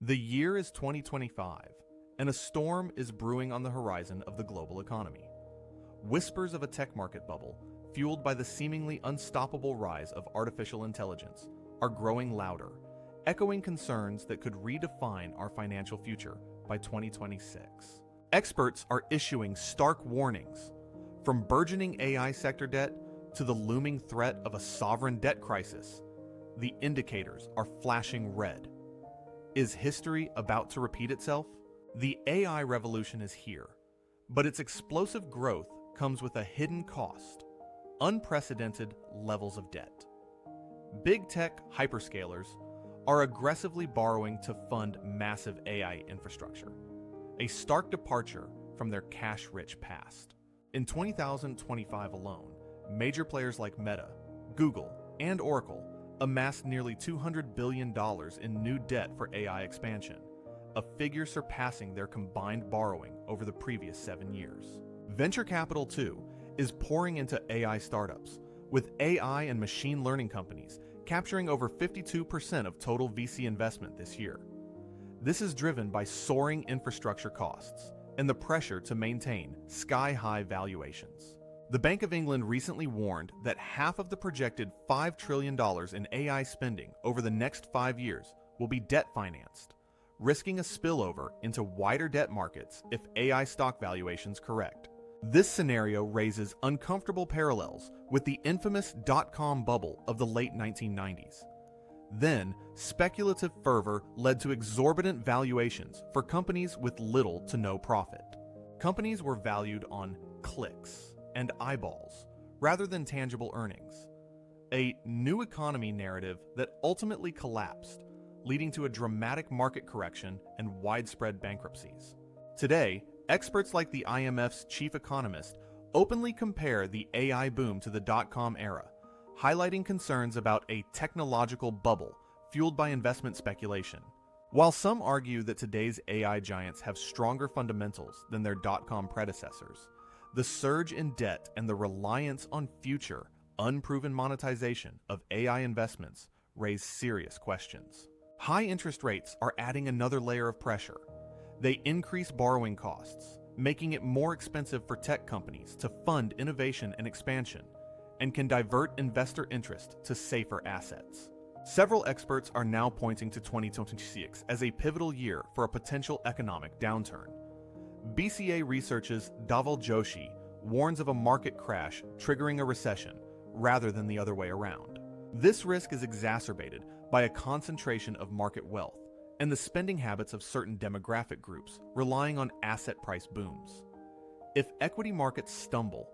The year is 2025, and a storm is brewing on the horizon of the global economy. Whispers of a tech market bubble, fueled by the seemingly unstoppable rise of artificial intelligence, are growing louder, echoing concerns that could redefine our financial future by 2026. Experts are issuing stark warnings, from burgeoning AI sector debt to the looming threat of a sovereign debt crisis. The indicators are flashing red. Is history about to repeat itself? The AI revolution is here, but its explosive growth comes with a hidden cost: unprecedented levels of debt. Big tech hyperscalers are aggressively borrowing to fund massive AI infrastructure, a stark departure from their cash-rich past. In 2025 alone, major players like Meta, Google, and Oracle amassed nearly $200 billion in new debt for AI expansion, a figure surpassing their combined borrowing over the previous 7 years. Venture capital, too, is pouring into AI startups, with AI and machine learning companies capturing over 52% of total VC investment this year. This is driven by soaring infrastructure costs and the pressure to maintain sky-high valuations. The Bank of England recently warned that half of the projected $5 trillion in AI spending over the next 5 years will be debt-financed, risking a spillover into wider debt markets if AI stock valuations correct. This scenario raises uncomfortable parallels with the infamous dot-com bubble of the late 1990s. Then, speculative fervor led to exorbitant valuations for companies with little to no profit. Companies were valued on clicks and eyeballs rather than tangible earnings. A new economy narrative that ultimately collapsed, leading to a dramatic market correction and widespread bankruptcies. Today, experts like the IMF's chief economist openly compare the AI boom to the dot-com era, highlighting concerns about a technological bubble fueled by investment speculation. While some argue that today's AI giants have stronger fundamentals than their dot-com predecessors, the surge in debt and the reliance on future, unproven monetization of AI investments raise serious questions. High interest rates are adding another layer of pressure. They increase borrowing costs, making it more expensive for tech companies to fund innovation and expansion, and can divert investor interest to safer assets. Several experts are now pointing to 2026 as a pivotal year for a potential economic downturn. BCA Research's Dhaval Joshi warns of a market crash triggering a recession rather than the other way around. This risk is exacerbated by a concentration of market wealth and the spending habits of certain demographic groups relying on asset price booms. If equity markets stumble,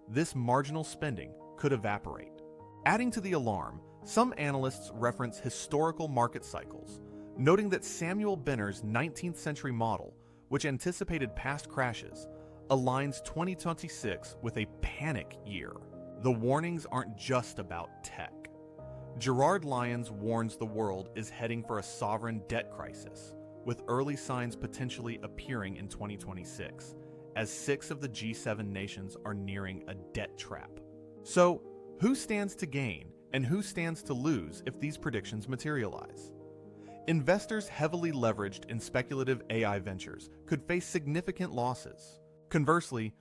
this marginal spending could evaporate. Adding to the alarm, some analysts reference historical market cycles, noting that Samuel Benner's 19th century model, which anticipated past crashes, aligns 2026 with a panic year. The warnings aren't just about tech. Gerard Lyons warns the world is heading for a sovereign debt crisis, with early signs potentially appearing in 2026, as 6 of the G7 nations are nearing a debt trap. So, who stands to gain and who stands to lose if these predictions materialize? Investors heavily leveraged in speculative AI ventures could face significant losses. Conversely,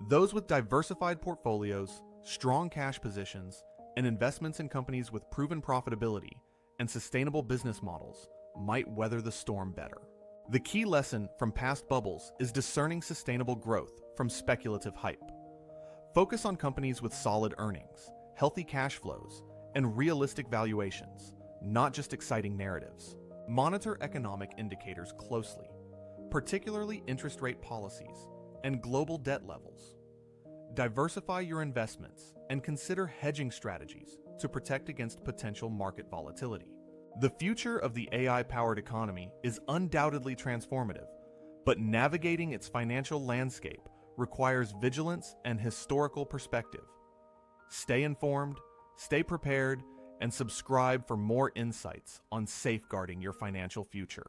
those with diversified portfolios, strong cash positions, and investments in companies with proven profitability and sustainable business models might weather the storm better. The key lesson from past bubbles is discerning sustainable growth from speculative hype. Focus on companies with solid earnings, healthy cash flows, and realistic valuations, not just exciting narratives. Monitor economic indicators closely, particularly interest rate policies and global debt levels. Diversify your investments and consider hedging strategies to protect against potential market volatility. The future of the AI-powered economy is undoubtedly transformative, but navigating its financial landscape requires vigilance and historical perspective. Stay informed, stay prepared, and subscribe for more insights on safeguarding your financial future.